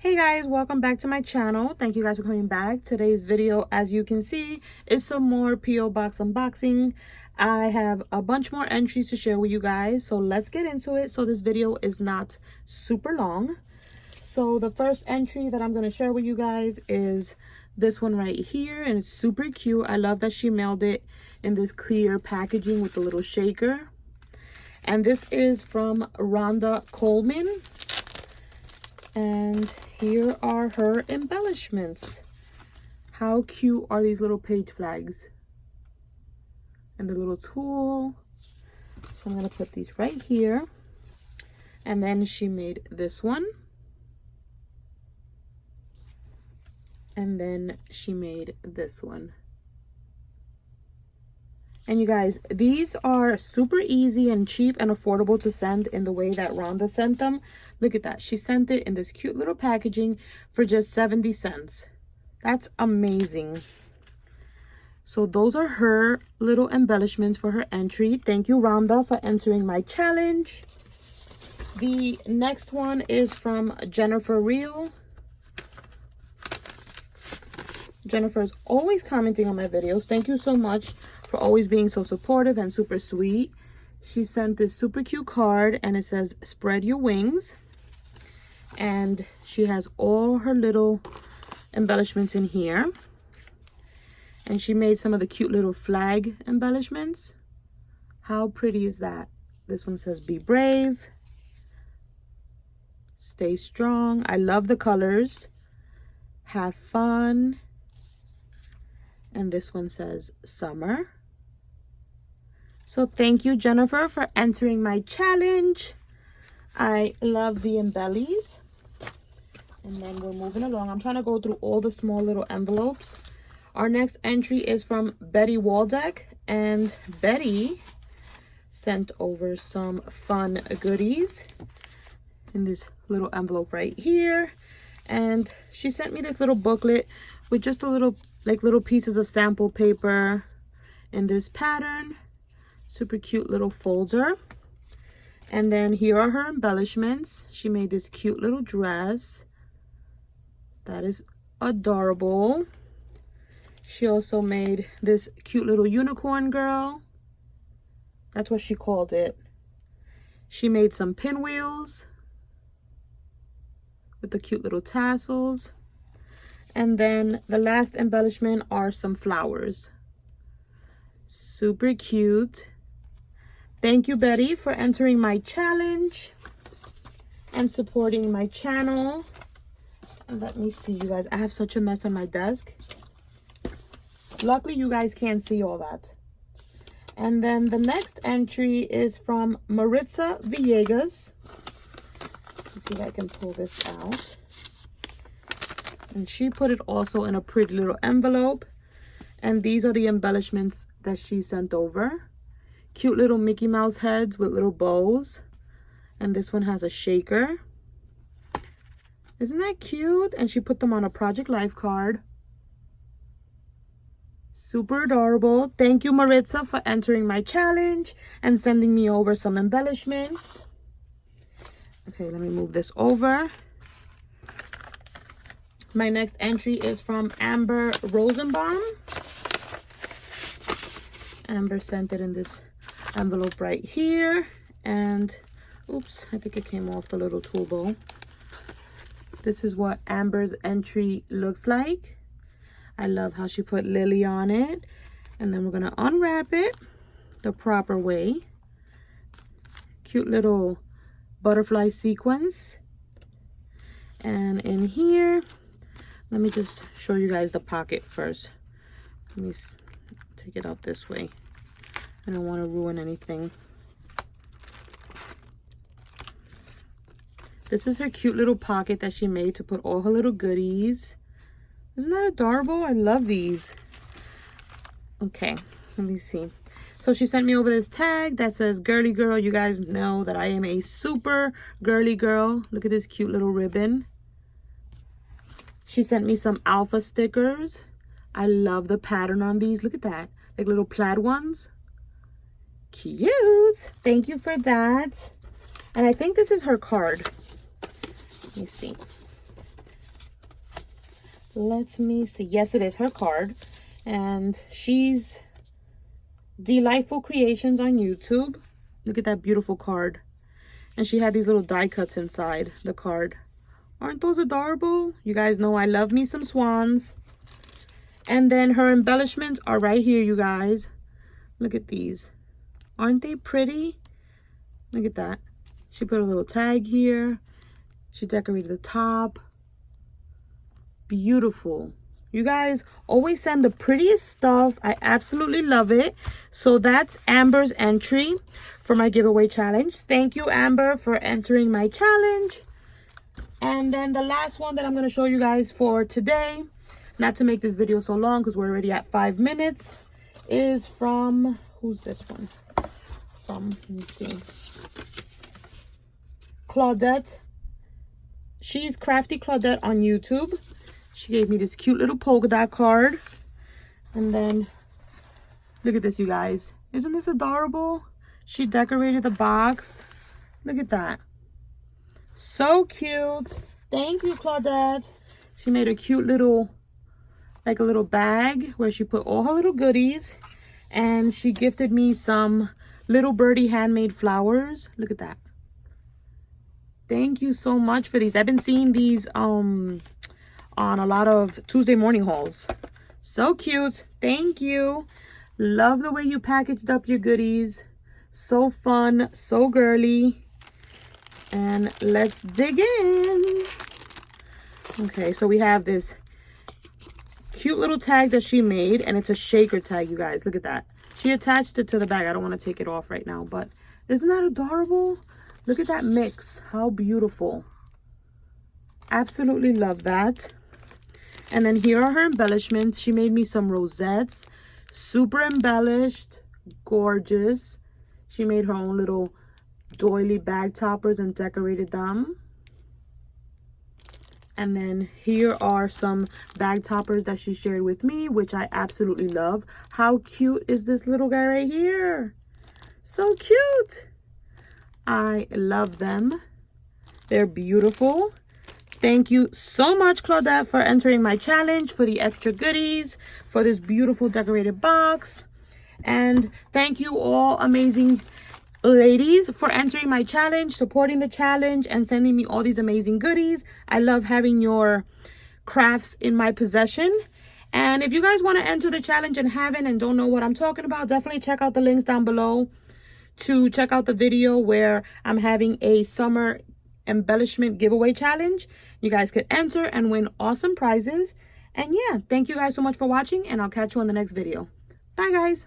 Hey guys, welcome back to my channel. Thank you guys for coming back. Today's video, as you can see, is some more PO box unboxing. I have a bunch more entries to share with you guys, so let's get into it so this video is not super long. So the first entry that I'm going to share with you guys is this one right here, and it's super cute. I love that she mailed it in this clear packaging with a little shaker. And this is from Rhonda Coleman. And here are her embellishments. How cute are these little page flags? And the little tool. So I'm going to put these right here. And then she made this one. And then she made this one. And you guys, these are super easy and cheap and affordable to send in the way that Rhonda sent them. Look at that. She sent it in this cute little packaging for just 70 cents. That's amazing. So those are her little embellishments for her entry. Thank you, Rhonda, for entering my challenge. The next one is from Jennifer Reel. Jennifer is always commenting on my videos. Thank you so much for always being so supportive and super sweet. She sent this super cute card and it says spread your wings, and she has all her little embellishments in here, and she made some of the cute little flag embellishments. How pretty is that? This one says be brave, stay strong. I love the colors. Have fun. And this one says summer. So thank you, Jennifer, for entering my challenge. I love the embellies. And then we're moving along. I'm trying to go through all the small little envelopes. Our next entry is from Betty Waldeck. And Betty sent over some fun goodies in this little envelope right here. And she sent me this little booklet with just a little, like little pieces of sample paper in this pattern. Super cute little folder. And then here are her embellishments. She made this cute little dress. That is adorable. She also made this cute little unicorn girl. That's what she called it. She made some pinwheels with the cute little tassels. And then the last embellishment are some flowers. Super cute. Thank you, Betty, for entering my challenge and supporting my channel. And let me see, you guys. I have such a mess on my desk. Luckily, you guys can't see all that. And then the next entry is from Maritza Villegas. Let's see if I can pull this out. And she put it also in a pretty little envelope. And these are the embellishments that she sent over. Cute little Mickey Mouse heads with little bows. And this one has a shaker. Isn't that cute? And she put them on a Project Life card. Super adorable. Thank you, Maritza, for entering my challenge and sending me over some embellishments. Okay, let me move this over. My next entry is from Amber Rosenbaum. Amber sent it in this envelope right here. And, oops, I think it came off the little tool bowl. This is what Amber's entry looks like. I love how she put Lily on it. And then we're going to unwrap it the proper way. Cute little butterfly sequence. And in here, let me just show you guys the pocket first. Let me take it out this way. I don't want to ruin anything. This is her cute little pocket that she made to put all her little goodies. Isn't that adorable? I love these. Okay, let me see. So she sent me over this tag that says girly girl. You guys know that I am a super girly girl. Look at this cute little ribbon. She sent me some alpha stickers. I love the pattern on these. Look at that. Like little plaid ones. Cute. Thank you for that. And I think this is her card. Let me see. Let me see. Yes, it is her card. And she's Delightful Creations on YouTube. Look at that beautiful card. And she had these little die cuts inside the card. Aren't those adorable? You guys know I love me some swans. And then her embellishments are right here, you guys. Look at these. Aren't they pretty? Look at that. She put a little tag here. She decorated the top. Beautiful. You guys always send the prettiest stuff. I absolutely love it. So that's Amber's entry for my giveaway challenge. Thank you, Amber, for entering my challenge. And then the last one that I'm going to show you guys for today, not to make this video so long because we're already at 5 minutes, is from, who's this one? From, let me see, Claudette. She's Crafty Claudette on YouTube. She gave me this cute little polka dot card. And then, look at this, you guys. Isn't this adorable? She decorated the box. Look at that. So cute. Thank you, Claudette. She made a cute little, like a little bag where she put all her little goodies. And she gifted me some little birdie handmade flowers. Look at that. Thank you so much for these. I've been seeing these on a lot of Tuesday morning hauls. So cute. Thank you. Love the way you packaged up your goodies. So fun, so girly. And let's dig in. Okay, so we have this cute little tag that she made, and it's a shaker tag, you guys. Look at that. She attached it to the bag. I don't want to take it off right now, but isn't that adorable? Look at that mix. How beautiful. Absolutely love that. And then here are her embellishments. She made me some rosettes. Super embellished. Gorgeous. She made her own little doily bag toppers and decorated them. And then here are some bag toppers that she shared with me, which I absolutely love. How cute is this little guy right here? So cute. I love them. They're beautiful. Thank you so much, Claudette, for entering my challenge, for the extra goodies, for this beautiful decorated box. And thank you all amazing ladies for entering my challenge, supporting the challenge, and sending me all these amazing goodies. I love having your crafts in my possession. And if you guys want to enter the challenge and haven't and don't know what I'm talking about, definitely check out the links down below to check out the video where I'm having a summer embellishment giveaway challenge. You guys could enter and win awesome prizes. And yeah, thank you guys so much for watching, and I'll catch you on the next video. Bye, guys.